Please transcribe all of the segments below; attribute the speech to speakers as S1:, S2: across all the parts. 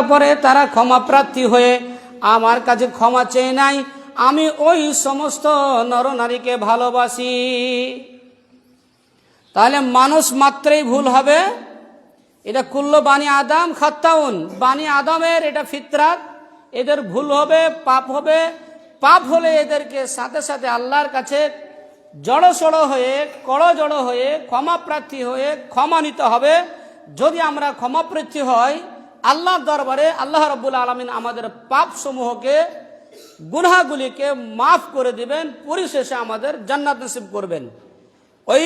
S1: পরে তারা ক্ষমা প্রার্থী হয়ে আমার কাছে ক্ষমা চেয়ে নাই, আমি ওই সমস্ত নরনারীকে ভালোবাসি। তাহলে মানুষ মাত্রই ভুল হবে, এটা কুল্লু বানি আদম খাত্তাউন, বানি আদমের এটা ফিতরাত, এদের ভুল হবে, পাপ হবে। পাপ হলে এদেরকে সাথে সাথে আল্লাহর কাছে জড়সড় হয়ে করজড় হয়ে ক্ষমা প্রার্থী হয়ে ক্ষমা নিতে হবে। যদি আমরা ক্ষমা প্রার্থী হই আল্লাহর দরবারে, আল্লাহ রাব্বুল আলামিন আমাদের পাপ সমূহকে গুনাহগুলিকে মাফ করে দিবেন, পরিশেষে আমাদের জান্নাত নসিব করবেন। ওই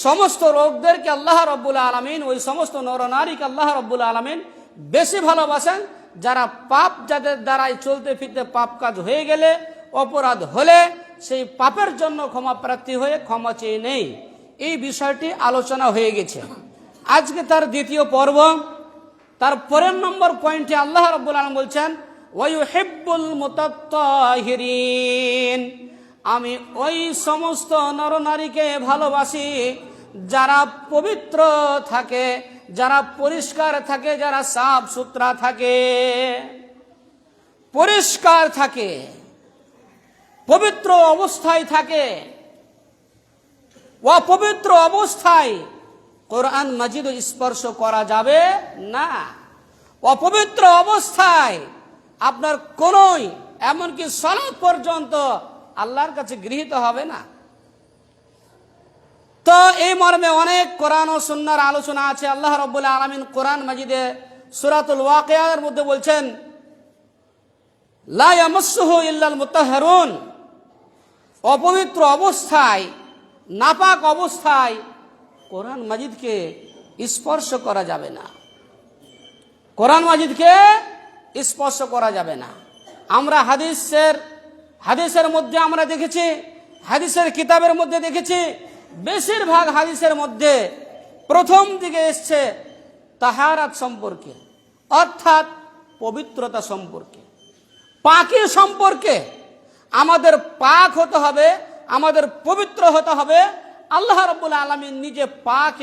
S1: সমস্ত লোকদেরকে আল্লাহ রাব্বুল আলামিন, ওই সমস্ত নরনারীকে আল্লাহ রাব্বুল আলামিন বেশি ভালোবাসেন যারা পাপ, যাদের দ্বারাই চলতে ফিরতে পাপ কাজ হয়ে গেলে, অপরাধ হলে সেই পাপের জন্য ক্ষমা প্রার্থী হয়ে ক্ষমা চেয়ে নেই। এই বিষয়টি আলোচনা হয়ে গেছে। আজকে তার দ্বিতীয় পর্ব, তার পরের নম্বর পয়েন্টে আল্লাহ রাব্বুল আলামিন বলছেন ওয়ায়ুহিব্বুল মুতাত্তাহিরিন, আমি ওই সমস্ত নরনারীকে ভালোবাসি যারা পবিত্র থাকে, যারা পরিষ্কার থাকে, যারা সাফ সুতরা থাকে, পরিষ্কার থাকে, পবিত্র অবস্থায় থাকে। অপবিত্র অবস্থায় কোরআন মাজিদ স্পর্শ করা যাবে না। অপবিত্র অবস্থায় আপনার কোনই, এমনকি সালাত পর্যন্ত আল্লাহর কাছে গৃহীত হবে না। তো এই মর্মে অনেক কোরআন ও সুন্নাহর আলোচনা আছে। আল্লাহ রাব্বুল আলামিন কোরআন মাজিদে সূরাতুল ওয়াকিয়ার মধ্যে বলছেন লা ইয়ামাসসুহু ইল্লাল মুতাহহারুন, অপবিত্র অবস্থায়, নাপাক অবস্থায় কোরআন মাজিদকে স্পর্শ করা যাবে না, কোরআন মাজিদকে স্পর্শ করা যাবে না। আমরা হাদিসের মধ্যে আমরা দেখেছি, হাদিসের কিতাবের মধ্যে দেখেছি, বেশিরভাগ হাদিসের মধ্যে প্রথম দিকে এসছে তাহারাত সম্পর্কে, অর্থাৎ পবিত্রতা সম্পর্কে, পাকি সম্পর্কে। আমাদের পাক হতে হবে, আমাদের পবিত্র হতে হবে। আল্লাহ রাব্বুল আলামিন নিজে পাক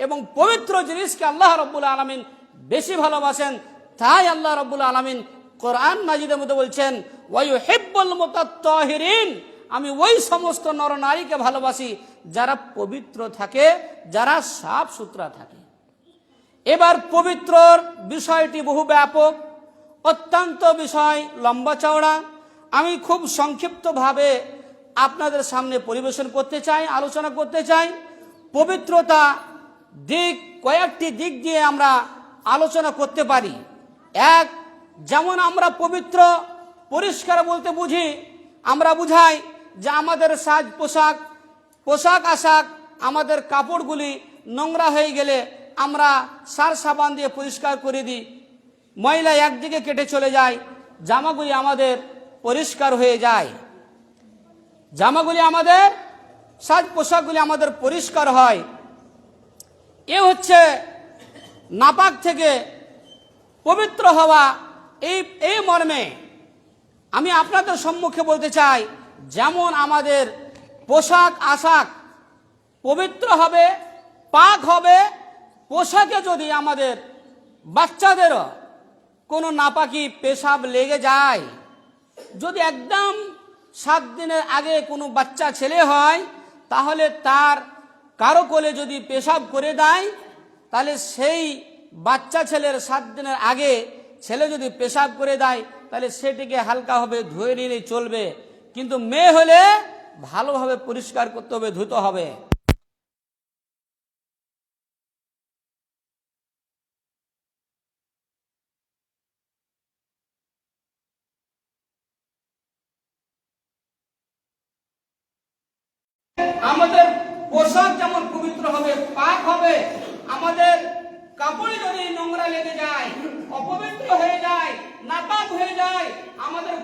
S1: এবং পবিত্র জিনিসকে আল্লাহ রাব্বুল আলামিন বেশি ভালোবাসেন। তাই আল্লাহ রাব্বুল আলামিন কোরআন মাজিদের মধ্যে বলছেন ওয়ায়ুহিব্বুল মুতাত্তাহিরিন, আমি ওই সমস্ত নরনারীকে ভালোবাসি যারা পবিত্র থাকে, যারা সাফ সুতরা থাকে। এবার পবিত্রর বিষয়টি বহু ব্যাপক, অত্যন্ত বিষয় লম্বা চওড়া। আমি খুব সংক্ষিপ্তভাবে আপনাদের সামনে পরিবেশন করতে চাই, আলোচনা করতে চাই। পবিত্রতা দিক, কয়েকটি দিক দিয়ে আমরা আলোচনা করতে পারি। এক, যেমন আমরা পবিত্র পরিষ্কার বলতে বুঝি, আমরা বুঝাই যে আমাদের সাজ পোশাক আশাক, আমাদের কাপড়গুলি নোংরা হয়ে গেলে আমরা সার সাবান দিয়ে পরিষ্কার করে দিই, ময়লা একদিকে কেটে চলে যায়, জামাগুলি আমাদের পরিষ্কার হয়ে যায়, জামাগুলি আমাদের, সাজ পোশাকগুলি আমাদের পরিষ্কার হয়। এ হচ্ছে নাপাক থেকে পবিত্র হওয়া। এই মর্মে আমি আপনাদের সম্মুখে বলতে চাই, যেমন আমাদের পোশাক আশাক পবিত্র হবে, পাক হবে, পোশাকে যদি আমাদের বাচ্চাদেরও কোনো নাপাকি পেশাব লেগে যায়, যদি একদম 7 দিনের আগে কোনো বাচ্চা ছেলে হয়, তাহলে তার কারো কোলে যদি পেশাব করে দেয়, তাহলে সেই বাচ্চা ছেলের 7 দিনের আগে ছেলে যদি পেশাব করে দেয়, তাহলে সেটিকে হালকাভাবে ধুয়ে নিলেই চলবে। কিন্তু মেয়ে হলে ভালোভাবে পরিষ্কার করতে হবে, ধুতে হবে। আমাদের পোশাক যেমন পবিত্র হবে, পাক হবে, আমাদের কাপড়ে যদি নোংরা লেগে যায়, অপবিত্র হয়ে যায়, নাপাক হয়ে যায়, আমাদের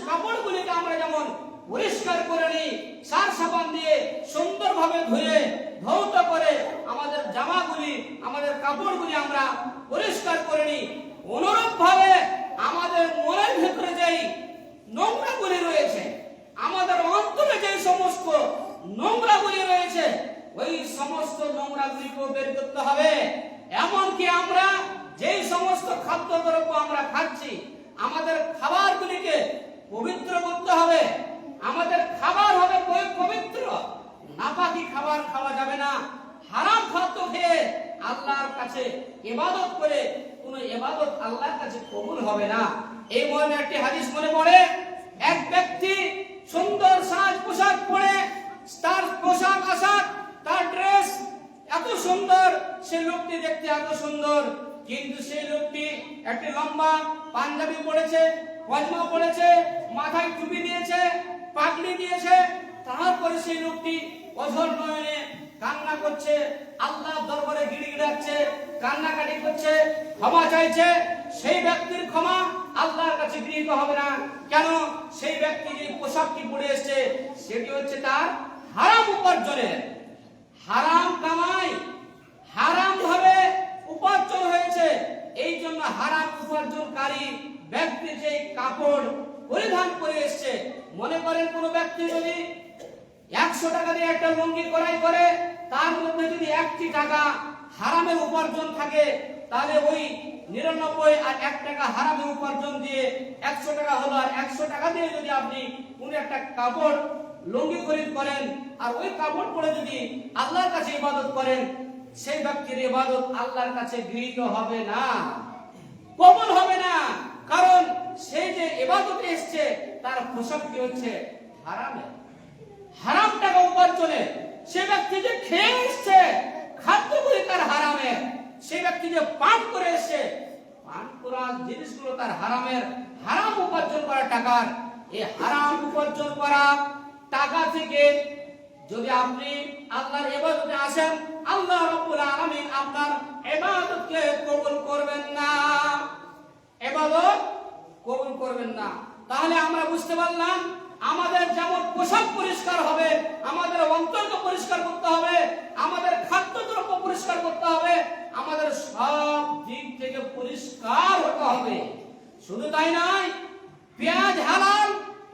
S1: কাপড়গুলিকে আমরা যেমন পরিষ্কার করে নিই, সার সাবান দিয়ে সুন্দরভাবে ধুয়ে ধৌত করে আমাদের জামাগুলি, আমাদের কাপড়গুলি আমরা পরিষ্কার করে নিই, অনুরূপভাবে আমাদের মনের ভিতরে যেই নোংরাগুলি রয়েছে, আমাদের অন্তরে যে সমস্ত নোংরাগুলি রয়েছে, ওই সমস্ত নোংরাগুলিকে বের করতে হবে। এমনকি আমরা যেই সমস্ত খাদ্য আল্লাহর কাছে ইবাদত করে কোনো ইবাদত আল্লাহর কাছে কবুল হবে না। এই মর্মে একটি হাদিস মনে পড়ে, এক ব্যক্তি সুন্দর সাজ পোশাক পরে, তার পোশাক আশাক, তার ড্রেস এত সুন্দর, সেই লোকটি দেখতে এত সুন্দর, কিন্তু সেই লোকটি একটি লম্বা পাঞ্জাবি পরেছে, পয়জামা পরেছে, মাথায় টুপি দিয়েছে, পাগড়ি দিয়েছে, তারপরে সেই লোকটি অঝর নয়নে কান্না করছে, আল্লাহর দরবারে গিড়গিড়াচ্ছে, কান্নাকাটি করছে, ক্ষমা চাইছে। সেই ব্যক্তির ক্ষমা আল্লাহর কাছে গৃহীত হবে না। কেন? সেই ব্যক্তি যে পোশাকটি পরে এসেছে সেটি হচ্ছে তার হারাম উপার্জনের, হারাম কামাই, হারাম ভাবে উপার্জন হয়েছে। এই জন্য হারাম উপার্জনকারী ব্যক্তি যে কাপড় পরিধান করে এসেছে, মনে করেন কোন ব্যক্তি যদি 100 টাকা দিয়ে একটা লুঙ্গি ক্রয় করে, তার মধ্যে যদি 1টি টাকা হারামের উপার্জন থাকে, তাহলে ওই 99 আর 1 টাকা হারামের উপার্জন দিয়ে 100 টাকা হলো। আর 100 টাকা দিয়ে যদি আপনি কোন একটা কাপড় লুঙ্গি খরিদ করেন আর ওই কাপড় পরে যদি আল্লাহর কাছে ইবাদত করেন, সেই ব্যক্তির ইবাদত আল্লাহর কাছে গৃহীত হবে না, কবুল হবে না। কারণ সেই যে ইবাদতে এসেছে তার পোশাকটি হচ্ছে হারামে, হারাম টাকা উপার্জনে। সে ব্যক্তি যে খেয়ে এসছে, খাদ্যগুলি তার হারামের। সে ব্যক্তি যে পান করে এসছে, পান করা জিনিসগুলো তার হারামের, হারাম উপার্জন করা টাকার। এই হারাম উপার্জন করা টাকা থেকে যদি আপনি আল্লাহর ইবাদতে আসেন, আল্লাহ রাব্বুল আলামিন আপনার ইবাদতকে কবুল করবেন না, ইবাদত কবুল করবেন না। তাহলে আমরা বুঝতে পারলাম, আমাদের যেমন পোশাক পরিষ্কার হবে, আমাদের অন্তরকে পরিষ্কার করতে হবে, আমাদের খাদ্যদ্রব্য পরিষ্কার করতে হবে, আমাদের সব দিক থেকে পরিষ্কার হতে হবে। শুধু তাই নয়, পেঁয়াজ হালাল,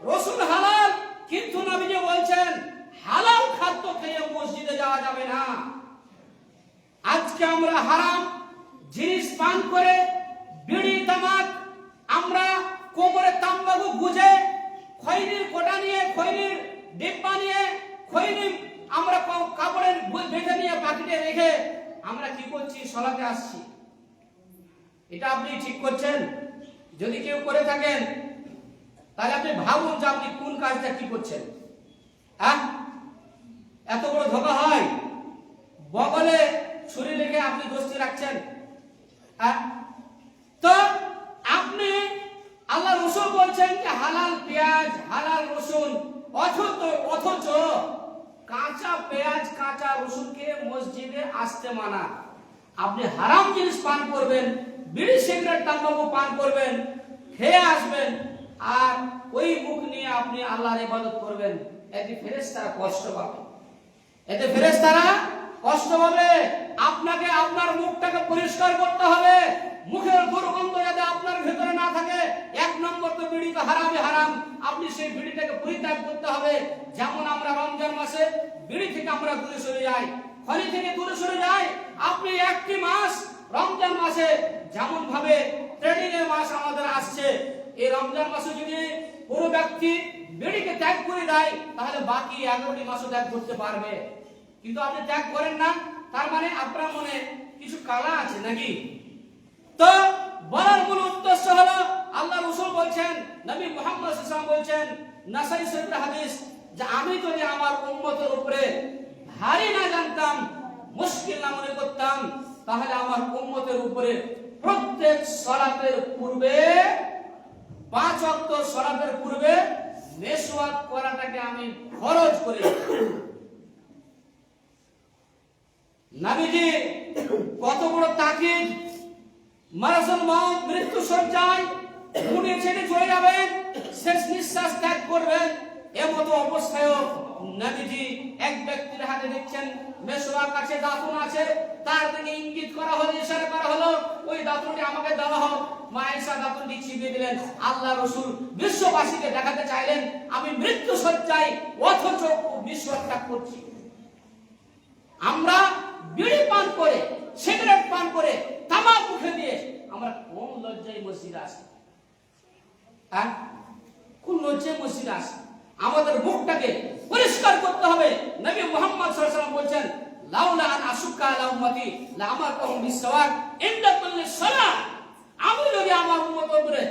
S1: রসুন হালাল, কিন্তু নবীজি বলছেন হালাল খাদ্য খেয়ে মসজিদে যাওয়া যাবে না। আজকে আমরা হারাম জিনিস পান করে, বিড়ি তামাক, আমরা কোমরে তাম্বাকু গুজে, খৈনির কোটা নিয়ে, খৈনির ডিব্বা নিয়ে, খৈনি আমরা কাপড়ের বেঁধে নিয়ে পাকিটে রেখে আমরা কি করছি? সলাতে আসছি। এটা আপনি ঠিক করছেন? যদি কেউ করে থাকেন তাহলে আপনি ভাবুন যে আপনি কোন কাজটা কি করছেন। এত বড় ধোঁকা হয়? বগলে ছুরি রেখে আপনি দোষী রাখছেন। তো আপনি, আল্লাহ রাসূল বলছেন যে হালাল পেঁয়াজ, হালাল রসুন, অথচ কাঁচা পেঁয়াজ, কাঁচা রসুনকে মসজিদে আসতে মানা। আপনি হারাম জিনিস পান করবেন, বিড়ি সিগারেট তামাকু পান করবেন, খেয়ে আসবেন, আর ওই মুখ নিয়ে আপনি আল্লাহর ইবাদত করবেন। এতে ফেরেশতারা কষ্ট পাবে, এতে ফেরেশতারা কষ্ট পাবে। আপনাকে আপনার মুখটাকে পরিষ্কার করতে হবে। মুখের দুর্গন্ধ যাতে আপনার ভিতরে না থাকে। 1 নম্বর তো বিড়ি তো হারামে হারাম, আপনি সেই বিড়িটাকে পরিত্যাগ করতে হবে। যেমন আমরা রমজান মাসে বিড়ি থেকে আমরা দূরে সরে যাই, খনি থেকে দূরে সরে যাই, আপনি একটি মাস রমজান মাসে যেমন ভাবে ট্রেনিং এর মাস আমাদের আসছে, এই রমজান মাসে যদি কোনো ব্যক্তি বিড়িকে ত্যাগ করে দেয়, তাহলে বাকি 11টি মাসও ত্যাগ করতে পারবে। কিন্তু আপনি ত্যাগ করেন না, তার মানে আপনার মনে কিছু কালা আছে নাকি? তো বলার মূল উদ্দেশ্য হলো, আল্লাহ রাসূল বলছেন, নবী মুহাম্মদ সাল্লাল্লাহু আলাইহি ওয়াসাল্লাম বলছেন, নাসাই শরীফের হাদিস, যে আমি যদি আমার উম্মতের উপরে ভারী না জানতাম, মুশকিল না মনে করতাম, তাহলে আমার উম্মতের উপরে প্রত্যেক সালাতের পূর্বে, 5 ওয়াক্ত সালাতের পূর্বে মেসওয়াক করাটাকে আমি ফরজ করে দিতাম। নবীজি কত বড় তাকিদ! মারাসুল মউত, মৃত্যু সজ্জায় উনি ছেড়ে চলে যাবেন, শেষ নিঃশ্বাস ত্যাগ করবেন। এমত অবস্থায় নবীজি এক ব্যক্তির হাতে দেখছেন মেসওয়াক আছে, দাঁতুন আছে, তার দিকে ইঙ্গিত করা হলো, ইশারা করা হলো, ওই দাঁতুনটি আমাকে দেওয়া হোক। মা আয়েশা দাঁতুনটি চিবিয়ে দিলেন। আল্লাহ রাসূল বিশ্ববাসীকে দেখাতে চাইলেন আমি মৃত্যু সজ্জায়, অথচ মেসওয়াক ত্যাগ করছি। আমরা বিড়ি পান করে, সিগারেট পান করে, তামাক মুখে দিয়ে আমরা কোন লজ্জায় মসজিদে আসি? কোন লজ্জায় মসজিদে আসি? আমাদের মুখটাকে পরিষ্কার করতে হবে। নবী মুহাম্মদ সাল্লাল্লাহু আলাইহি ওয়াসাল্লাম বলেন, লাউলা আন আশুক্কা আলা উম্মতি লামারতুহুম বিসওয়াক ইনদা কুল্লি সালাত, আমি যদি আমার উম্মতের উপরে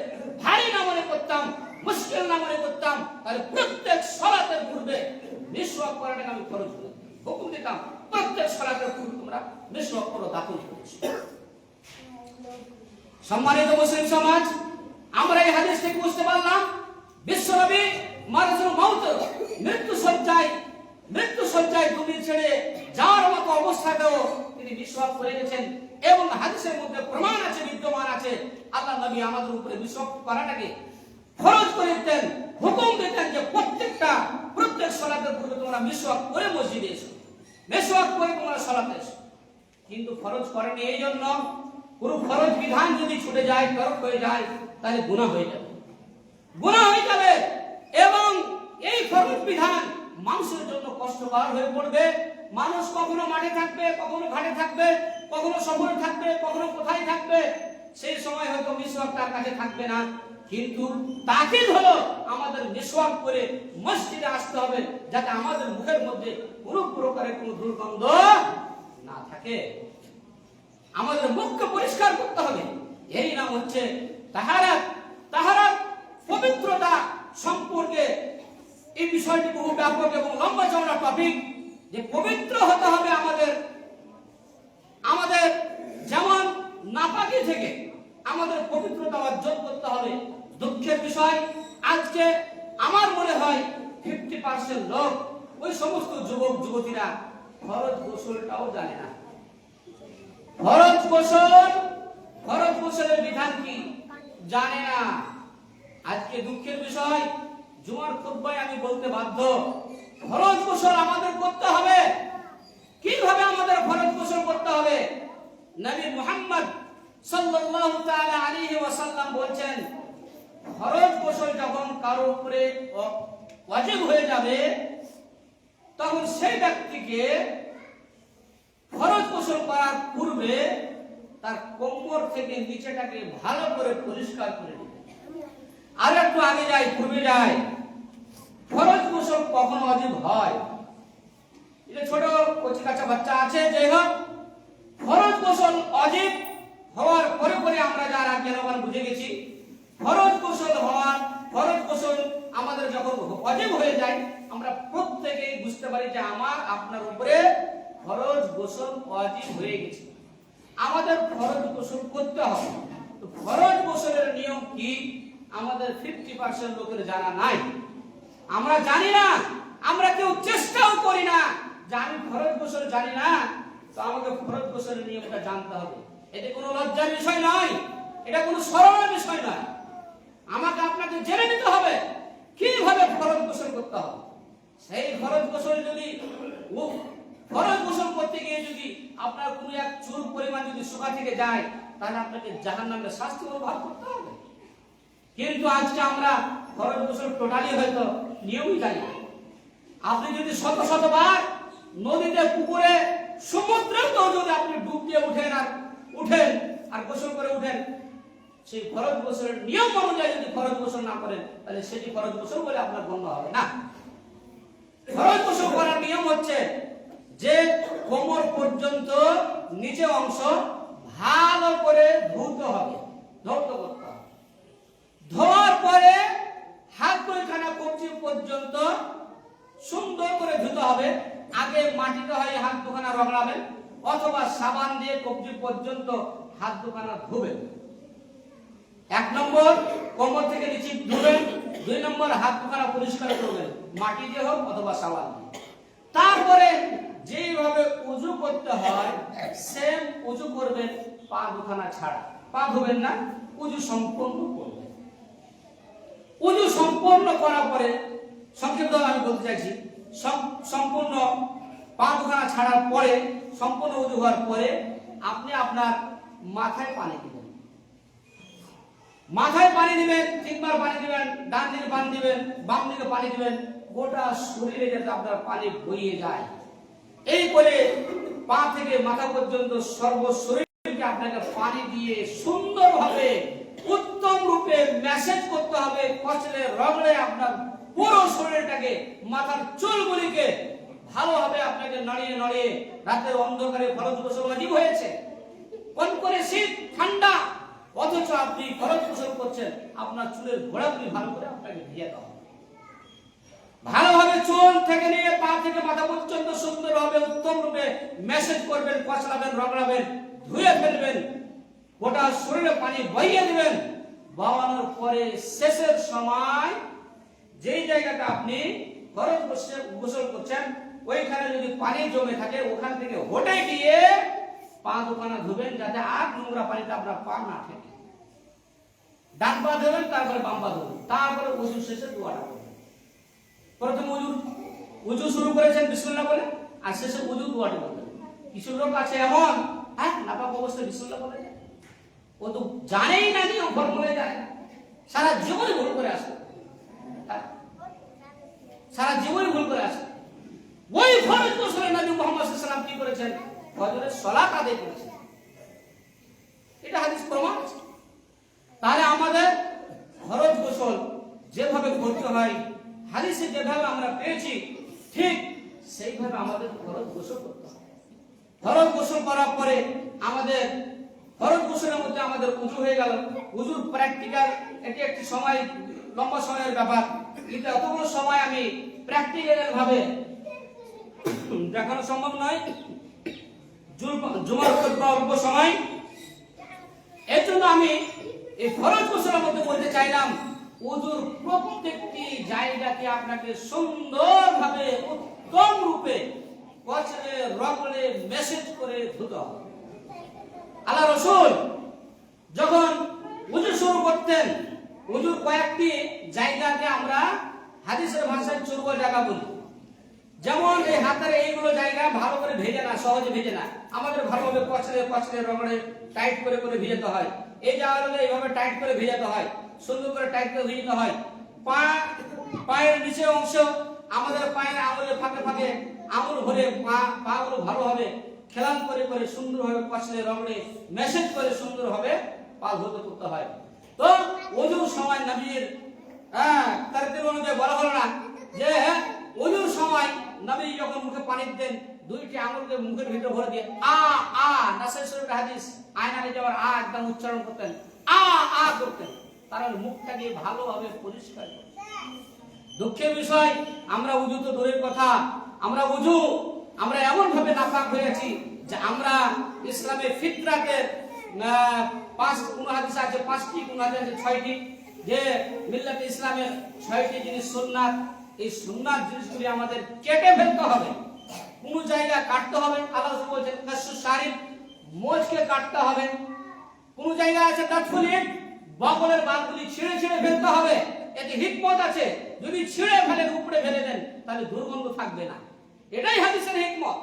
S1: ভারী না মনে করতাম, মুশকিল না মনে করতাম, তাহলে প্রত্যেক সালাতের পূর্বে মিসওয়াক করাটাকে আমি ফরজ করে হুকুম দিতাম। প্রত্যেক সালাতের পূর্বে তোমরা মিসওয়াক করো, দাঁত করেছো। সম্মানিত মুসলিম সমাজ, আমরা এই হাদিস থেকে বুঝতে পারলাম বিশ্বনবী মারাজুল মাউত মৃত্যু সজ্জায় দুনিয়া ছেড়ে যাওয়ার মতো অবস্থাতেও তিনি মিসওয়াক করে গেছেন। এবং হাদিসের মধ্যে প্রমাণ আছে, বিদ্যমান আছে, আল্লাহ নবী আমাদের উপরে মিসওয়াক করাটাকে ফরজ করে দিতেন, হুকুম দিতেন যে প্রত্যেক সালাতের পূর্বে তোমরা মিসওয়াক করে মসজিদে এসো, মিসওয়াক করে তোমরা সালাতে এসো। কিন্তু ফরজ করেনি। এই জন্য পুরো ফরজ বিধান যদি ছুটে যায়, তরক হয়ে যায়, তাহলে গুনাহ হয়ে যাবে। এবং এই ফরজ বিধান মানুষের জন্য কষ্টকর হয়ে পড়বে। মানুষ কখনো মাঠে থাকবে, কখনো ঘাটে থাকবে, কখনো সফরে থাকবে, কখনো কোথায় থাকবে, সেই সময় হয়তো মিসওয়াক তার কাছে থাকবে না। কিন্তু তাকিদ হলো আমাদের মিসওয়াক করে মসজিদে আসতে হবে, যাতে আমাদের মুখের মধ্যে কোনো প্রকারের কোনো দুর্গন্ধ না থাকে। আমাদের মুখকে পরিষ্কার করতে হবে। এই নাম হচ্ছে তাহারাত। তাহারাত পবিত্রতা সম্পর্কে এই বিষয়টি বহু ব্যাপক এবং লম্বা চওড়া টপিক, যে পবিত্র হতে হবে আমাদের যেমন নাপাকি থেকে আমাদের পবিত্রতা অর্জন করতে হবে। দুঃখের বিষয়, আজকে আমার মনে হয় 50% লোক, ওই সমস্ত যুবক যুবতীরা ফরজ গোসলটাও জানে না। ফরজ গোসলের বিধান কি জানে না। আজকে দুঃখের বিষয়, জুমার খুতবায় আমি বলতে বাধ্য, ফরজ গোসল আমাদের করতে হবে। কিভাবে আমাদের ফরজ গোসল করতে হবে? নবী মুহাম্মদ সাল্লাল্লাহু তাআলা আলাইহি ওয়াসাল্লাম বলেন, ফরজ গোসল যখন কারো উপরে ওয়াজিব হয়ে যাবে, তখন সেই ব্যক্তিকে ফরজ গোসল করার পূর্বে তার কোমর থেকে নিচেটাকে ভালো করে পরিষ্কার করে নিতে। আর একটু আগে যাই, পূর্বে যাই, ফরজ গোসল কখন ওয়াজিব হয়? এটা ছোট কচি কাঁচা বাচ্চা আছে, যাই হোক, ফরজ গোসল ওয়াজিব হওয়ার পরে আমরা যারা জ্ঞানবান বুঝে গেছি, ফরজ গোসল আমাদের যখন ওয়াজিব হয়ে যায়, আমরা প্রত্যেকেই বুঝতে পারি যে আপনার উপরে ফরজ গোসল ওয়াজিব হয়ে গেছে, আমাদের ফরজ গোসল করতে হবে। তো ফরজ গোসলের নিয়ম কি আমাদের 50% লোকের জানা নাই। আমরা জানি না, আমরা কেউ চেষ্টাও করি না যে আমি ফরজ গোসল জানি না, তো আমাকে ফরজ গোসলের নিয়মটা জানতে হবে। এটা কোনো লজ্জার বিষয় নয়, এটা কোনো শরমের বিষয় নয়। আমাকে আপনাকে জেনে নিতে হবে কিভাবে ফরজ গোসল করতে হবে। সেই ফরজ গোসল করতে গিয়ে যদি আপনার কোনো এক চুল পরিমাণ যদি শুকা থেকে যায়, তাহলে আপনাকে জাহান্নামের শাস্তি ভোগ করতে হবে। কিন্তু আজকে আমরা ফরজ গোসল টোটালি হয়তো নিয়মই জানি না। আপনি যদি শতবার নদীতে, পুকুরে, সমুদ্রেও যদি আপনি ডুব দিয়ে উঠেন আর গোসল করে উঠেন, সেই ফরজ গোসলের নিয়ম অনুযায়ী যদি ফরজ গোসল না করেন, তাহলে সেটি ফরজ গোসল বলে আপনার গণ্য হবে না। ফরজ গোসল করার নিয়ম হচ্ছে যে কোমর পর্যন্ত নিচে অংশ ভালো করে ধুতে হবে, ধৌত করতে হবে। ধোয়ার পরে হাত দুইখানা কবজি পর্যন্ত সুন্দর করে ধুতে হবে। আগে মাটিতে হয় হাত দুখানা রগড়াবেন, অথবা সাবান দিয়ে কবজি পর্যন্ত হাত দুখানা ধুবেন। 1 নম্বর কোমর থেকে নিচে ধুবেন, 2 নম্বর হাত দুখানা পরিষ্কার করবেন, মাটি দিয়ে হোক অথবা সাবান দিয়ে। তারপরে যেইভাবে উযু করতে হয় সেম উযু করবেন, পা দুখানা ছাড়া। পা ধুবেন না, উযু সম্পূর্ণ করবেন। উযু সম্পূর্ণ করার পরে, সংক্ষিপ্ত আমি বলতে চাইছি, সম্পূর্ণ পা দুখানা ছাড়ার পরে, সম্পূর্ণ উযু হওয়ার পরে আপনি আপনার মাথায় পানি দিবেন। মাথায় পানি দিবেন, 3 বার পানি দিবেন, ডান দিকে পানি দিবেন, বাম দিকে পানি দিবেন, গোটা শরীরে যাতে আপনার পানি বইয়ে যায়। এই করে পা থেকে মাথা পর্যন্ত সর্বশরীরকে আপনাকে পানি দিয়ে সুন্দরভাবে উত্তম রূপে ম্যাসেজ করতে হবে, কচলে রগড়ে আপনার পুরো শরীরটাকে, মাথার চুলগুলিকে ভালোভাবে আপনাকে নড়িয়ে নড়িয়ে রাতের অন্ধকারে ফরজ গোসল ওয়াজিব হয়েছে। কোন করে শীত ঠান্ডা, অথচ আপনি ফরজ গোসল করছেন, আপনার চুলের গোড়াগুলি ভালো করে আপনাকে ভিজিয়ে দাও। ভালোভাবে চুল থেকে নিয়ে পা থেকে মাথা পর্যন্ত সুন্দরভাবে উত্তম রূপে মেসেজ করবেন, কচলাবেন, রগড়াবেন, ধুয়ে ফেলবেন, গোটা শরীরে পানি বইয়ে দিবেন। বাওয়ানোর পরে শেষের সময় যেই জায়গাটা আপনি ফরজ গোসল করছেন ওইখানে যদি পানি জমে থাকে ওখান থেকে হটে গিয়ে পা দুখানা ধুবেন, যাতে আর নোংরা পানিতে আপনার পা না থাকে। ডান পা ধুবেন, তারপরে বাম পা ধুবেন, তারপরে ওযু শেষে দোয়াটা করবেন। প্রথমে ওযু শুরু করেছেন বিসমিল্লাহ বলে, আর শেষে ওযু দোয়াটা করবেন। কিছু লোক আছে এমন, নাপাক অবস্থায় বিসমিল্লাহ বলে যায়, ও তো জানেই না নিয়ম ফর্মুলায় যায়, সারা জীবনে ভুল করে আসে, সারা জীবনে ভুল করে আসে। ওই ফরজ গোসলে নবী মুহাম্মদ সাল্লাল্লাহু আলাইহি ওয়াসাল্লাম কি করেছেন? ফজরের সালাত আদায় করেছেন। এটা হাদিস প্রমাণ আছে। তাহলে আমাদের ফরজ গোসল যেভাবে করতে হয়, হাদিসে যেভাবে আমরা পেয়েছি ঠিক সেইভাবে আমাদের ফরজ গোসল করতে হয়। ফরজ গোসল করার পরে আমাদের ফরজ গোসলের মধ্যে আমাদের ওযু হয়ে গেল। ওযুর প্র্যাকটিক্যাল এটি একটি সময়, লম্বা সময়ের ব্যাপার, কিন্তু এতগুলো সময় আমি প্র্যাকটিক্যাল ভাবে দেখানো সম্ভব নয়। জুমার অল্প সময়, এর জন্য আমি এই ফরজ গোসলের মধ্যে বলতে চাইলাম, ওযুর প্রত্যেকটি জায়গাকে আপনাকে সুন্দরভাবে উত্তম রূপে কচলে রগড়ে মেসেজ করে ধুতে হবে। আল্লাহ রাসূল যখন ওযু শুরু করতেন, ওযুর কয়েকটি জায়গাকে আমরা হাদিসের ভাষায় চুরব জায়গা বলি। যেমন এই হাতের এইগুলো জায়গা ভালো করে ভেজে না, সহজে ভেজে না, আমাদের ভালোভাবে কচলে কচলে রগড়ে টাইট করে করে ভেজাতে হয়। এই জায়গাগুলো এইভাবে টাইট করে ভেজাতে হয়, সুন্দর করে টাইট করে ভেজাতে হয়। পায়ের নিচে অংশ, আমাদের পায়ের আঙুলের ফাঁকে ফাঁকে আঙুল ভরে পাগুলো ভালোভাবে খেলান করে করে সুন্দরভাবে কচলে রগড়ে মেসেজ করে সুন্দরভাবে পা ধুতে করতে হয়। তো ওযুর সময় নবীর তারতিব অনুযায়ী বলা হলো না যে ওযুর সময় নবী যখন মুখে পানি দিতেন দুইটি আঙুলকে মুখের ভিতরে ভরে দিয়ে নাসাই শরীফের হাদিস, আয়নায় যাওয়ার একদম উচ্চারণ করতেন, করতেন, কারণ মুখটাকে ভালোভাবে পরিষ্কার করতেন। দুঃখের বিষয়, আমরা ওযু তো দূরের কথা, আমরা এমন ভাবে নাপাক হয়ে আছি যে আমরা ইসলামের ফিতরাতের কোন হাদিস আছে 5টি, কোন হাদিস আছে 6টি, যে মিল্লাতে ইসলামের 6টি জিনিস সুন্নাত। এই সুন্নাত জিনিসগুলি আমাদের কেটে ফেলতে হবে, কোন জায়গা কাটতে হবে। আল্লাহ রাসূল বলেছেন কাসু শারিব, মোজকে কাটতে হবে। কোন জায়গা আছে তাফুলিন, বগলের বালগুলি ছিঁড়ে ছিঁড়ে ফেলতে হবে। এতে হিকমত আছে, যদি ছিঁড়ে ফেলেন উপরে ফেলে দেন তাহলে দুর্গন্ধ থাকবে না, এটাই হাদিসের হিকমত।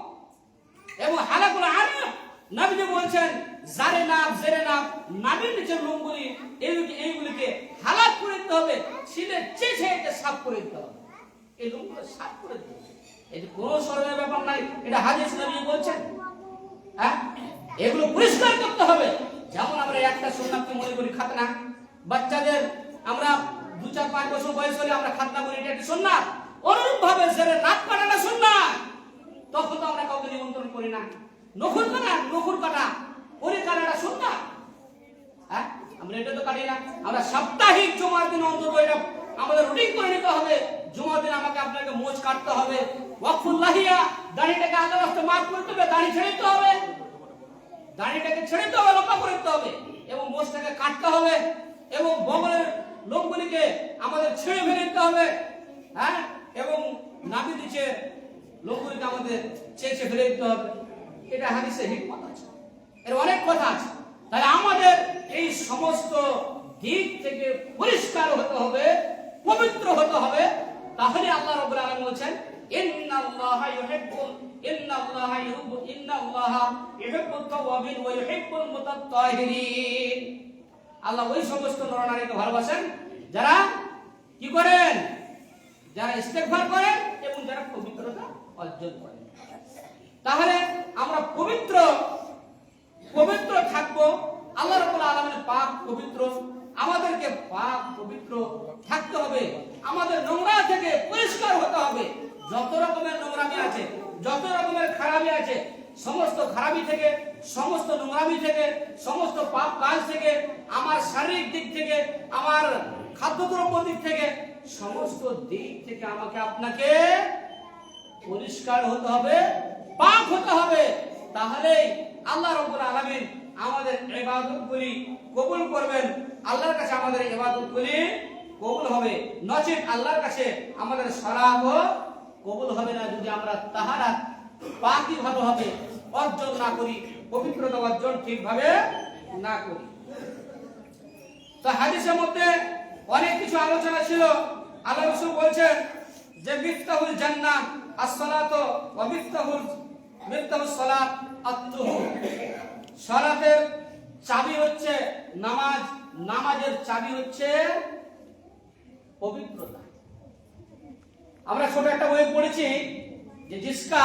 S1: এবং হালাকুল আনাফ, নবী বলেছেন জারে নাফ জেরে নাফ, নাভির নিচের লোমগুলি এইগুলিকে হালাক করে দিতে হবে, ছিলে চেঁচে এটা সাফ করে দিতে হবে, এই লোমগুলো সাফ করে দিতে হবে। এটা কোনো শরমের ব্যাপার নাই, এটা হাদিস নবী বলছেন। এগুলো পরিষ্কার করতে হবে। যেমন আমরা একটা সুন্নাতকে মনে করি খাতনা, বাচ্চাদের আমরা 2-4-5 বছর বয়স হলে আমরা খাতনা করি, এটা একটা সুন্নাত। অনুরূপ ভাবে জেরে নাক কাটাটা সুন্নাত, তখন তো আমরা কাউকে নিমন্ত্রণ করি না। নখুর কাটা পরে কাটাটা সুন্নাত, আমরা এটা তো কাটি না। আমরা সাপ্তাহিক জুমার দিন অন্তত এটা আমাদের রুটিন করে নিতে হবে, জুমার দিন আমাকে আপনাকে মোজ কাটতে হবে। ওয়াকফুল লাহিয়া, দাড়িটাকে আল্লাহর রাস্তায় মাফ করতে হবে, দাড়ি ছেড়ে দিতে হবে, দাড়িটাকে ছেড়ে দিতে হবে, লম্বা করে দিতে হবে, এবং মোজটাকে কাটতে হবে, এবং বগলের লোমগুলিকে আমাদের ছেড়ে ফেলে দিতে হবে, এবং নাভির নিচে লোমগুলিকে আমাদের চেঁচে ফেলে দিতে হবে। এটা হাদিসে হিকমত আছে, এর অনেক কথা আছে। তাহলে আমাদের এই সমস্ত দিক থেকে পরিষ্কার হতে হবে, পবিত্র হতে হবে। তাহলে আল্লাহ রাব্বুল আলামিন বলেন ইন্নাল্লাহা ইউহিব্বুত তাওয়াবিন ওয়া ইউহিব্বুল মুতাত্তাহিরিন। আল্লাহ ওই সমস্ত নরনারীকে ভালোবাসেন যারা কি করেন, যারা ইস্তেগফার করেন এবং যারা পবিত্রতা অর্জন করেন। তাহলে আমরা পবিত্র থাকবো। আল্লাহ রাব্বুল আলামিন পাক পবিত্র, আমাদেরকে পাক পবিত্র থাকতে হবে। আমাদের নোংরা থেকে পরিষ্কার হতে হবে। যত রকমের নোংরামি আছে যত রকমের খারাপি আছে, সমস্ত খারাপি থেকে, সমস্ত নোংরামি থেকে, সমস্ত পাপ কাজ থেকে, আমার শারীরিক দিক থেকে, আমার খাদ্যদ্রব্য দিক থেকে, সমস্ত দিক থেকে আমাকে আপনাকে পরিষ্কার হতে হবে, পাক হতে হবে। তাহলে আল্লাহ রাব্বুল আলামিন আমাদের ইবাদতগুলি কবুল করবেন, আল্লাহর কাছে আমাদের ইবাদতগুলি কবুল হবে। নচেত আল্লাহর কাছে আমাদের সালাতও কবুল হবে না, যদি আমরা তাহারাত পাকি ভালোভাবে অর্জন না করি, পবিত্রতা অর্জন ঠিকভাবে না করি। তো হাদিসের মধ্যে অনেক কিছু আলোচনা ছিল। আল্লাহ রাসূল বলছেন যে মিফতাহুল জান্নাহ as-সালাতু ওয়া মিফতাহুস সালাত আত-তুহুর। সালাতের চাবি হচ্ছে নামাজ, নামাজের চাবি হচ্ছে পবিত্রতা। আমরা ছোট একটা বই পড়েছি যে জিসকা